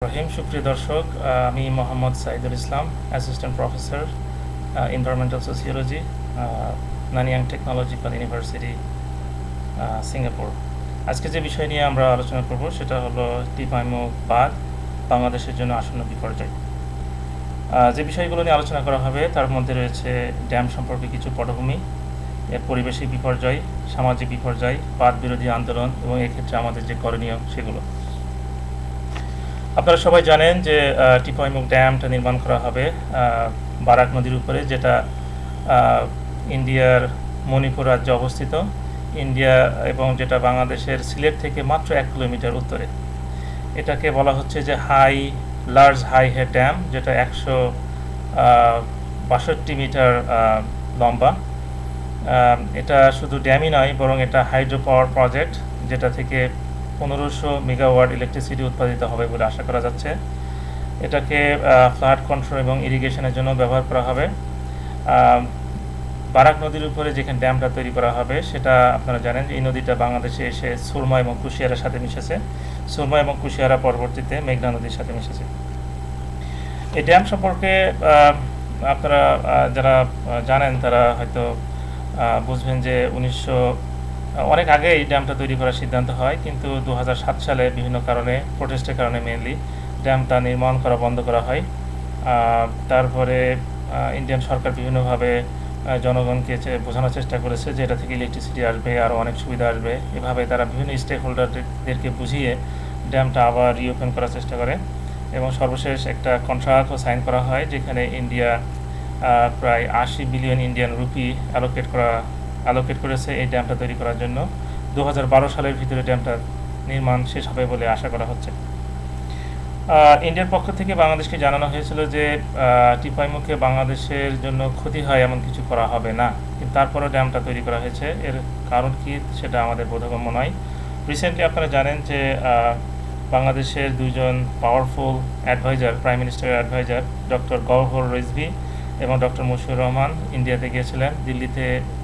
রহিম সুপ্রিয় দর্শক, আমি Mohammad Saidul Islam, assistant professor environmental sociology, Nanyang Technological University, Singapore. আজকে যে বিষয় নিয়ে আমরা আলোচনা করব সেটা হলো টিপাইমুখ বাঁধ বাংলাদেশের জন্য আসন্ন বিপর্যয়। যে বিষয়গুলো নিয়ে আলোচনা করা হবে তার মধ্যে রয়েছে ড্যাম সম্পর্কে কিছু পটভূমি, এর পরিবেশিক বিপর্যয়, সামাজিক বিপর্যয়, বাঁধ বিরোধী আন্দোলন এবং এক্ষেত্রে আমাদের যে করণীয় সেগুলো। আপনারা সবাই জানেন যে টিপাইমুখ ড্যামটা নির্মাণ করা হবে বারাক নদীর উপরে, যেটা ইন্ডিয়ার মণিপুর রাজ্যে অবস্থিত, ইন্ডিয়া, এবং যেটা বাংলাদেশের সিলেট থেকে মাত্র 1 কিলোমিটার উত্তরে। এটাকে বলা হচ্ছে যে লার্জ হাই হেড ড্যাম, যেটা 162 মিটার লম্বা। এটা শুধু ড্যামই নয়, বরং এটা হাইড্রো পাওয়ার প্রজেক্ট, যেটা থেকে 1500 মেগাওয়াট ইলেকট্রিসিটি উৎপাদিত হবে বলে আশা করা যাচ্ছে। এটাকে ফ্লাড কন্ট্রোল এবং ইরিগেশনের জন্য ব্যবহার করা হবে। বারাক নদীর উপরে যেখানে ড্যামটা তৈরি করা হবে সেটা আপনারা জানেন যে এই নদীটা বাংলাদেশে এসে সুরমা এবং কুশিয়ারার সাথে মিশেছে। সুরমা এবং কুশিয়ারা পরবর্তীতে মেঘনা নদীর সাথে মিশেছে। এই ড্যাম সম্পর্কে আপনারা যারা জানেন তারা হয়তো বুঝবেন যে অনেক আগে এই ড্যামটা তৈরি করার সিদ্ধান্ত হয়, কিন্তু 2007 সালে বিভিন্ন কারণে, প্রোটেস্টের কারণে মেনলি, ড্যামটা নির্মাণ করা বন্ধ করা হয়। তারপরে ইন্ডিয়ান সরকার বিভিন্নভাবে জনগণকে বোঝানোর চেষ্টা করেছে যে এটা থেকে ইলেকট্রিসিটি আসবে, আরও অনেক সুবিধা আসবে। এভাবে তারা বিভিন্ন স্টেক হোল্ডারদেরকে বুঝিয়ে ড্যামটা আবার রিওপেন করার চেষ্টা করে, এবং সর্বশেষ একটা কন্ট্রাক্টও সাইন করা হয়, যেখানে ইন্ডিয়া প্রায় 80 বিলিয়ন ইন্ডিয়ান রুপি অ্যালোকেট করেছে এই ড্যামটা তৈরি করার জন্য। 2012 সালের ভিতরে ড্যামটা নির্মাণ শেষ হবে বলে আশা করা হচ্ছে। ইন্ডিয়ার পক্ষ থেকে বাংলাদেশকে জানানো হয়েছিল যে টিপাইমুখে বাংলাদেশের জন্য ক্ষতি হয় এমন কিছু করা হবে না, কিন্তু তারপরেও ড্যামটা তৈরি করা হয়েছে। এর কারণ কি সেটা আমাদের বোধগম্য নয়। রিসেন্টলি আপনারা জানেন যে বাংলাদেশের দুইজন পাওয়ারফুল অ্যাডভাইজার, প্রাইম মিনিস্টারের অ্যাডভাইজার ডক্টর গওহর রিজভী এবং ডক্টর মুশফিকুর রহমান ইন্ডিয়াতে গিয়েছিলেন।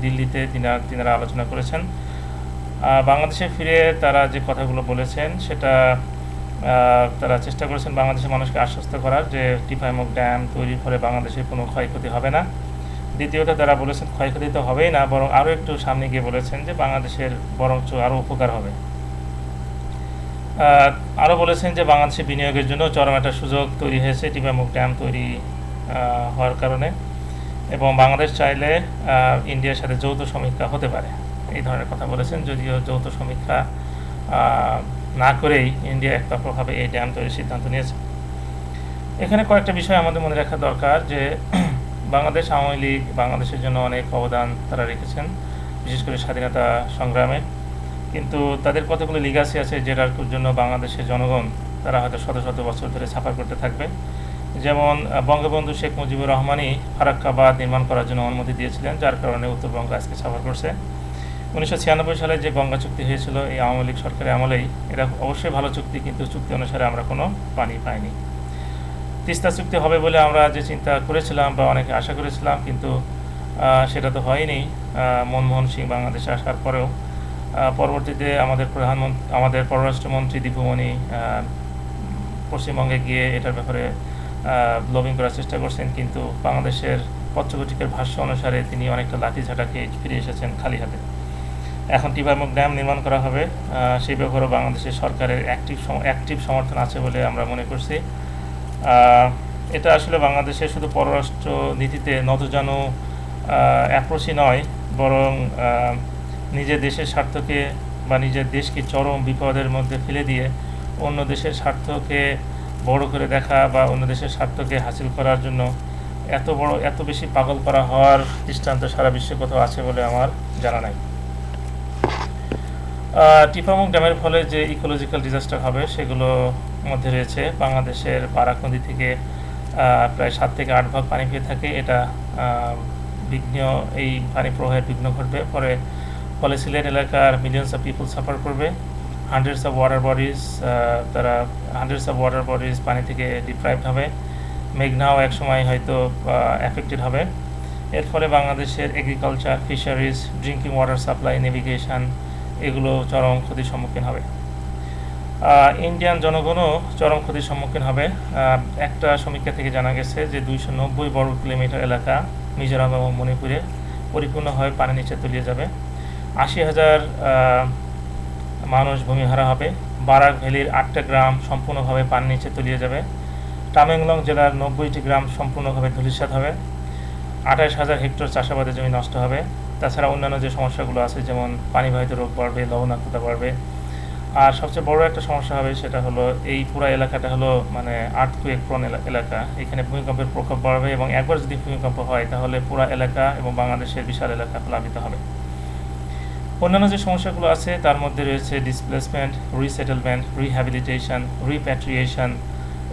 দিল্লিতে তিনারা আলোচনা করেছেন। বাংলাদেশে ফিরে তারা যে কথাগুলো বলেছেন সেটা তারা চেষ্টা করেছেন বাংলাদেশের মানুষকে আশ্বস্ত করার যে টিপাইমুখ ড্যাম তৈরির ফলে বাংলাদেশের কোনো ক্ষয়ক্ষতি হবে না। দ্বিতীয়ত তারা বলেছেন ক্ষয়ক্ষতি তো হবেই না, বরং আরও একটু সামনে গিয়ে বলেছেন যে বাংলাদেশের বরঞ্চ আরও উপকার হবে। আরও বলেছেন যে বাংলাদেশে বিনিয়োগের জন্য চরম একটা সুযোগ তৈরি হয়েছে টিপাইমুখ ড্যাম তৈরি হওয়ার কারণে, এবং বাংলাদেশ চাইলে ইন্ডিয়ার সাথে যৌথ সমীক্ষা হতে পারে, এই ধরনের কথা বলেছেন। যদিও যৌথ সমীক্ষা না করেই ইন্ডিয়া একতরফাভাবে এই ড্যাম তৈরির সিদ্ধান্ত নিয়েছে। এখানে কয়েকটা বিষয় আমাদের মনে রাখা দরকার, যে বাংলাদেশ আওয়ামী লীগ বাংলাদেশের জন্য অনেক অবদান তারা রেখেছেন, বিশেষ করে স্বাধীনতা সংগ্রামে, কিন্তু তাদের কতগুলো লিগাসি আছে যেটার জন্য বাংলাদেশের জনগণ তারা হয়তো শত শত বছর ধরে সাফার করতে থাকবে। যেমন বঙ্গবন্ধু শেখ মুজিবুর রহমানই ফারাক্কা বাঁধ নির্মাণ করার জন্য অনুমতি দিয়েছিলেন, যার কারণে উত্তরবঙ্গ আজকে সাফার করছে। 1996 সালে যে গঙ্গা চুক্তি হয়েছিল এই আওয়ামী লীগ সরকারের আমলেই, এটা অবশ্যই ভালো চুক্তি, কিন্তু চুক্তি অনুসারে আমরা কোনো পানি পাইনি। তিস্তা চুক্তি হবে বলে আমরা যে চিন্তা করেছিলাম বা অনেকে আশা করেছিলাম, কিন্তু সেটা তো হয়নি। মনমোহন সিং বাংলাদেশে আসার পরেও পরবর্তীতে আমাদের পররাষ্ট্রমন্ত্রী দীপুমণি পশ্চিমবঙ্গে গিয়ে এটার ব্যাপারে লবিং করার চেষ্টা করছেন, কিন্তু বাংলাদেশের পত্রপত্রিকার ভাষ্য অনুসারে তিনি অনেকটা লাঠিঝাঁটা খেয়ে ফিরে এসেছেন খালি হাতে। এখন টিপাইমুখ ড্যাম নির্মাণ করা হবে, সেই ব্যাপারেও বাংলাদেশের সরকারের অ্যাক্টিভ সমর্থন আছে বলে আমরা মনে করছি। এটা আসলে বাংলাদেশের শুধু পররাষ্ট্র নীতিতে নতজানু অ্যাপ্রোচই নয়, বরং নিজের দেশের স্বার্থকে বা নিজের দেশকে চরম বিপদের মধ্যে ফেলে দিয়ে অন্য দেশের স্বার্থকে বড় করে দেখা বা অন্য দেশের স্বার্থকে হাসিল করার জন্য এত বেশি পাগল করা হওয়ার দৃষ্টান্ত সারা বিশ্বে কোথাও আছে বলে আমার জানা নাই। টিপাইমুখ ড্যামের ফলে যে ইকোলজিক্যাল ডিজাস্টার হবে সেগুলো মধ্যে রয়েছে বাংলাদেশের বারাক নদী থেকে প্রায় 7 থেকে 8 ভাগ পানি পেয়ে থাকে। এটা এই পানি প্রবাহের বিঘ্ন ঘটবে, ফলে সিলেট এলাকার মিলিয়ন্স অফ পিপল সাফার করবে। হান্ড্রেডস অফ ওয়াটার বডিজ পানি থেকে ডিপ্রাইভড হবে। মেঘনাও একসময় হয়তো অ্যাফেক্টেড হবে। এর ফলে বাংলাদেশের agriculture, fisheries, drinking water supply, navigation এগুলো চরম ক্ষতির সম্মুখীন হবে। ইন্ডিয়ান জনগণও চরম ক্ষতির সম্মুখীন হবে। একটা সমীক্ষা থেকে জানা গেছে যে 290 বর্গ কিলোমিটার এলাকা মিজোরাম এবং মণিপুরে পরিপূর্ণভাবে পানির নিচে তলিয়ে যাবে। 80,000 মানুষ ভূমিহারা হবে। বারাক ভ্যালির 8টা গ্রাম সম্পূর্ণভাবে পানির নিচে তলিয়ে যাবে। টামেংলং জেলার 90টি গ্রাম সম্পূর্ণভাবে ধূলিসাৎ হবে। 28,000 হেক্টর চাষাবাদের জমি নষ্ট হবে। তাছাড়া অন্যান্য যে সমস্যাগুলো আছে, যেমন পানিবাহিত রোগ বাড়বে, লবণাক্ততা বাড়বে। আর সবচেয়ে বড় একটা সমস্যা হবে, সেটা হলো এই পুরো এলাকাটা হলো মানে আর্থকুয়েক প্রোন এলাকা। এখানে ভূমিকম্পের প্রকোপ বাড়বে এবং একবার যদি ভূমিকম্প হয় তাহলে পুরো এলাকা এবং বাংলাদেশের বিশাল এলাকা প্লাবিত হবে। অন্যান্য যে সমস্যাগুলো আছে তার মধ্যে রয়েছে ডিসপ্লেসমেন্ট, রিসেটেলমেন্ট, রিহ্যাবিলিটেশন, রিপ্যাট্রিয়েশন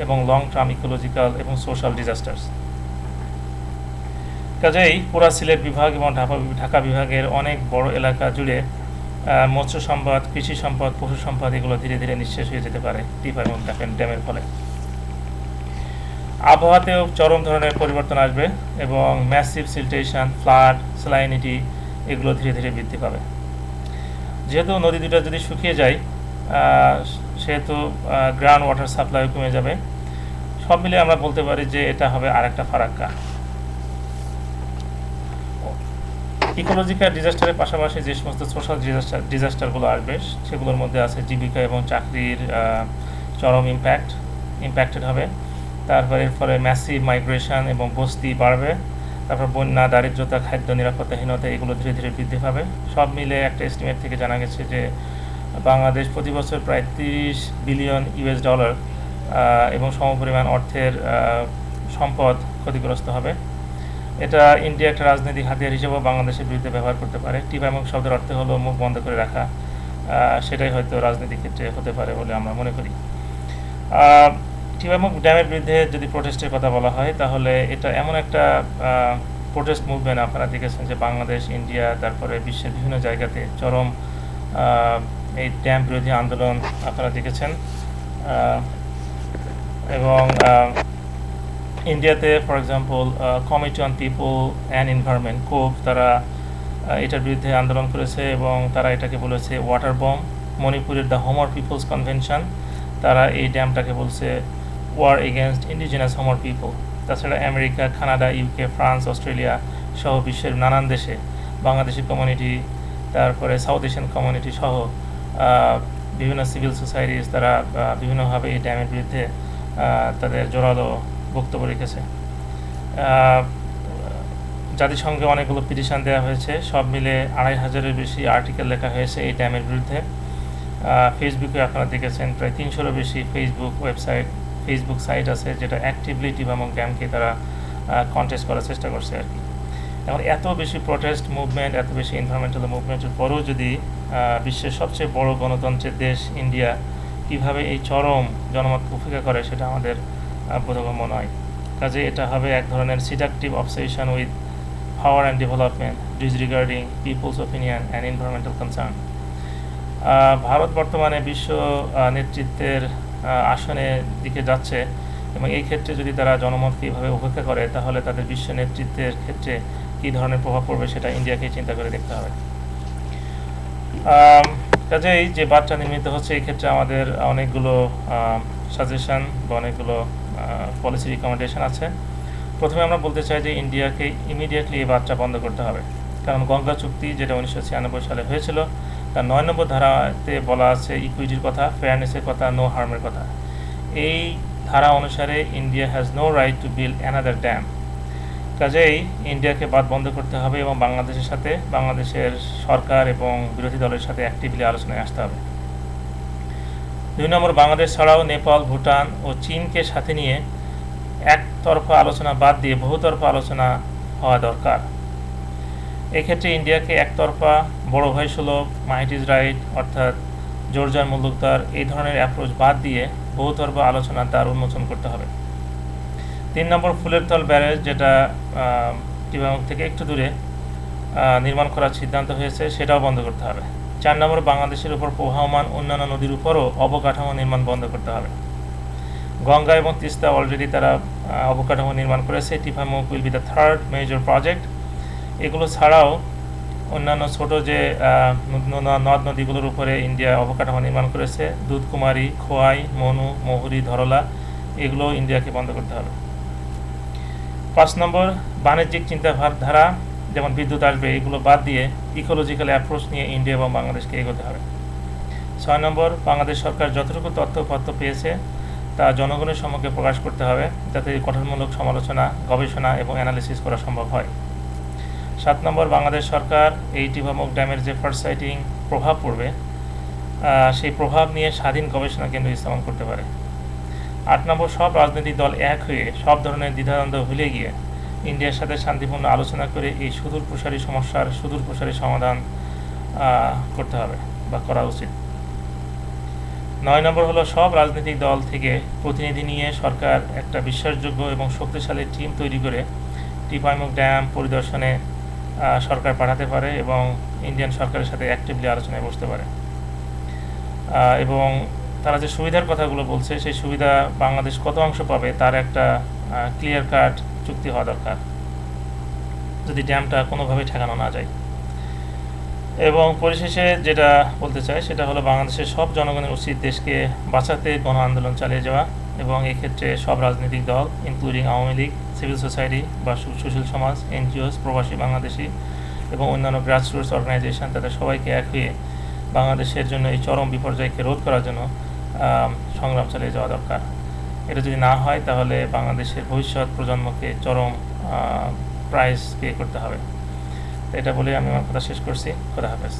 এবং লং টার্ম ইকোলজিক্যাল এবং সোশ্যাল ডিজাস্টার্স। কাজেই পুরা সিলেট বিভাগ এবং ঢাকা বিভাগের অনেক বড় এলাকা জুড়ে মৎস্য সম্পদ, কৃষি সম্পদ, পশু সম্পদ এগুলো ধীরে ধীরে নিঃশেষ হয়ে যেতে পারে টিপা এবং ড্যামের ফলে। আবহাওয়াতেও চরম ধরনের পরিবর্তন আসবে এবং ম্যাসিভ সিলটেশন, ফ্লাড, স্যালাইনিটি এগুলো ধীরে ধীরে বৃদ্ধি পাবে। যেহেতু নদী দুটো যদি শুকিয়ে যায়, সেহেতু গ্রাউন্ড ওয়াটার সাপ্লাই কমে যাবে। সব মিলে আমরা বলতে পারি যে এটা হবে আরেকটা ফারাক্কা। ইকোলজিক্যাল ডিজাস্টারের পাশাপাশি যে সমস্ত সোশ্যাল ডিজাস্টারগুলো আসবে সেগুলোর মধ্যে আছে জীবিকা এবং চাকরির চরম ইম্প্যাক্টেড হবে। তারপরে এর ফলে ম্যাসিভ মাইগ্রেশন এবং বস্তি বাড়বে। তারপর বন্যা, দারিদ্রতা, খাদ্য নিরাপত্তাহীনতা এগুলো ধীরে ধীরে বৃদ্ধি পাবে। সব মিলে একটা এস্টিমেট থেকে জানা গেছে যে বাংলাদেশ প্রতি বছর প্রায় 30 বিলিয়ন ইউএস ডলার এবং সমপরিমাণ অর্থের সম্পদ ক্ষতিগ্রস্ত হবে। এটা ইন্ডিয়া একটা রাজনৈতিক হাতিয়ার হিসেবেও বাংলাদেশের বিরুদ্ধে ব্যবহার করতে পারে। টিপাইমুখ শব্দের অর্থ হলো মুখ বন্ধ করে রাখা। সেটাই হয়তো রাজনৈতিক ক্ষেত্রে হতে পারে বলে আমরা মনে করি। টিপাইমুখ ড্যামের বিরুদ্ধে যদি প্রোটেস্টের কথা বলা হয়, তাহলে এটা এমন একটা প্রোটেস্ট মুভমেন্ট আপনারা দেখেছেন যে বাংলাদেশ, ইন্ডিয়া, তারপরে বিশ্বের বিভিন্ন জায়গাতে চরম এই ড্যাম বিরোধী আন্দোলন আপনারা দেখেছেন। এবং ইন্ডিয়াতে for example committee on people and environment, কোভ, তারা এটার বিরুদ্ধে আন্দোলন করেছে এবং তারা এটাকে বলেছে ওয়াটার বম। মণিপুরের দ্য হোমর পিপলস কনভেনশন, তারা এই ড্যামটাকে বলছে war against indigenous Hmar people. তাছাড়া America, Canada, UK, France, Australia সহ বিশ্বের নানান দেশে বাংলাদেশি কমিউনিটি, তারপরে সাউথ এশিয়ান কমিউনিটি সহ বিভিন্ন সিভিল সোসাইটিস তারা বিভিন্নভাবে এই ড্যামের বিরুদ্ধে তাদের জোরালো বক্তব্য রেখেছে। জাতিসংঘে অনেকগুলো পিটিশন দেওয়া হয়েছে। সব মিলে 2,500-এর বেশি আর্টিকেল লেখা হয়েছে এই ড্যামের বিরুদ্ধে। ফেসবুকে আপনারা দেখেছেন প্রায় 300-এরও বেশি ফেসবুক সাইট আছে যেটা অ্যাক্টিভলি টিপাইমুখ ড্যামকে তারা কন্টেস্ট করার চেষ্টা করছে আর কি। এখন এত বেশি প্রোটেস্ট মুভমেন্ট, এত বেশি এনভায়রনমেন্টাল মুভমেন্টের পরেও যদি বিশ্বের সবচেয়ে বড় গণতন্ত্রের দেশ ইন্ডিয়া কীভাবে এই চরম জনমতকে উপেক্ষা করে সেটা আমাদের বোধগম্য নয়। কাজে এটা হবে এক ধরনের seductive obsession with power and development, disregarding people's opinion and environmental concern. Bharat বর্তমানে বিশ্ব নেতৃত্বের আসনের দিকে যাচ্ছে এবং এই ক্ষেত্রে যদি তারা জনমতকে এইভাবে উপেক্ষা করে তাহলে তাদের বিশ্ব নেতৃত্বের ক্ষেত্রে কী ধরনের প্রভাব পড়বে সেটা ইন্ডিয়াকে চিন্তা করে দেখতে হবে। কাজেই যে বাঁধটা নির্মিত হচ্ছে এই ক্ষেত্রে আমাদের অনেকগুলো সাজেশন বা অনেকগুলো পলিসি রিকমেন্ডেশন আছে। প্রথমে আমরা বলতে চাই যে ইন্ডিয়াকে ইমিডিয়েটলি এই বাঁধটা বন্ধ করতে হবে, কারণ গঙ্গা চুক্তি যেটা 1996 সালে হয়েছিল তার 9 নম্বর ধারাতে বলা আছে ইকুইটির কথা, ফেয়ারনেসের কথা, নো হার্মের কথা। এই ধারা অনুসারে India has no right to build another dam. কাজেই ইন্ডিয়াকে বাঁধ বন্ধ করতে হবে এবং বাংলাদেশের সাথে, বাংলাদেশের সরকার এবং বিরোধী দলের সাথে অ্যাক্টিভলি আলোচনায় আসতে হবে। 2 নম্বর, বাংলাদেশ ছাড়াও নেপাল, ভুটান ও চীনকে সাথে নিয়ে একতরফা আলোচনা বাদ দিয়ে বহুতরফা আলোচনা হওয়া দরকার। এক্ষেত্রে ইন্ডিয়াকে একতরফা, বড় ভাই সুলভ, মাইট ইজ রাইট অর্থাৎ জোরজার মুলুকদার এই ধরনের অ্যাপ্রোচ বাদ দিয়ে বহুতরফা আলোচনার দ্বার উন্মোচন করতে হবে। 3 নম্বর, ফুলের তল ব্যারেজ যেটা টিপাইমুখ থেকে একটু দূরে নির্মাণ করার সিদ্ধান্ত হয়েছে সেটাও বন্ধ করতে হবে। 4 নম্বর, বাংলাদেশের উপর প্রবাহমান অন্যান্য নদীর উপরও অবকাঠামো নির্মাণ বন্ধ করতে হবে। গঙ্গা এবং তিস্তা অলরেডি তারা অবকাঠামো নির্মাণ করেছে। Tipaimukh will be the third major project. এগুলো ছাড়াও অন্যান্য ছোট যে নদ নদীগুলোর উপরে ইন্ডিয়া অবকাঠামো নির্মাণ করেছে, দুধকুমারী, খোয়াই, মনু, মহুরী, ধরলা, এগুলো ইন্ডিয়াকে বন্ধ করতে হবে। 5 নম্বর, বাণিজ্যিক চিন্তাধারা যেমন বিদ্যুৎ আসবে এগুলো বাদ দিয়ে ইকোলজিক্যাল অ্যাপ্রোচ নিয়ে ইন্ডিয়া এবং বাংলাদেশকে এগোতে হবে। 6 নম্বর, বাংলাদেশ সরকার যতটুকু তথ্য পেয়েছে তা জনগণের সম্মুখে প্রকাশ করতে হবে, যাতে গঠনমূলক সমালোচনা, গবেষণা এবং অ্যানালিসিস করা সম্ভব হয়। 7 নম্বর, বাংলাদেশ সরকার এই টিপামুখ ড্যামের যে ফার্স্ট সাইটিং প্রভাব পড়বে সেই প্রভাব নিয়ে স্বাধীন গবেষণা কেন্দ্র স্থাপন করতে পারে। 8 নম্বর, সব রাজনৈতিক দল এক হয়ে সব ধরনের দ্বিধাদ্বন্দ্ব ভুলে গিয়ে ইন্ডিয়ার সাথে শান্তিপূর্ণ আলোচনা করে এই সুদূর প্রসারী সমস্যার সুদূর প্রসারী সমাধান করতে হবে বা করা উচিত। 9 নম্বর হলো, সব রাজনৈতিক দল থেকে প্রতিনিধি নিয়ে সরকার একটা বিশ্বাসযোগ্য এবং শক্তিশালী টিম তৈরি করে টিপাইমুখ ড্যাম পরিদর্শনে সরকার পাঠাতে পারে এবং ইন্ডিয়ান সরকারের সাথে অ্যাক্টিভলি আলোচনায় বসতে পারে। এবং তারা যে সুবিধার কথাগুলো বলছে সেই সুবিধা বাংলাদেশ কত অংশ পাবে তার একটা ক্লিয়ার কাট চুক্তি হওয়া দরকার, যদি ড্যামটা কোনোভাবেই ঠেকানো না যায়। এবং পরিশেষে যেটা বলতে চাই সেটা হলো, বাংলাদেশের সব জনগণের উচিত দেশকে বাঁচাতে গণ আন্দোলন চালিয়ে যাওয়া এবং এক্ষেত্রে সব রাজনৈতিক দল including Awami League, civil society বা সুশীল সমাজ, এনজিওস, প্রবাসী বাংলাদেশি এবং অন্যান্য গ্রাসরুটস অর্গানাইজেশন, তাদের সবাইকে এক হয়ে বাংলাদেশের জন্য এই চরম বিপর্যয়কে রোধ করার জন্য সংগ্রাম চালিয়ে যাওয়া দরকার। এটা যদি না হয় তাহলে বাংলাদেশের ভবিষ্যৎ প্রজন্মকে চরম প্রাইস পে করতে হবে। এটা বলে আমি আমার কথা শেষ করছি। খোদা হাফেজ।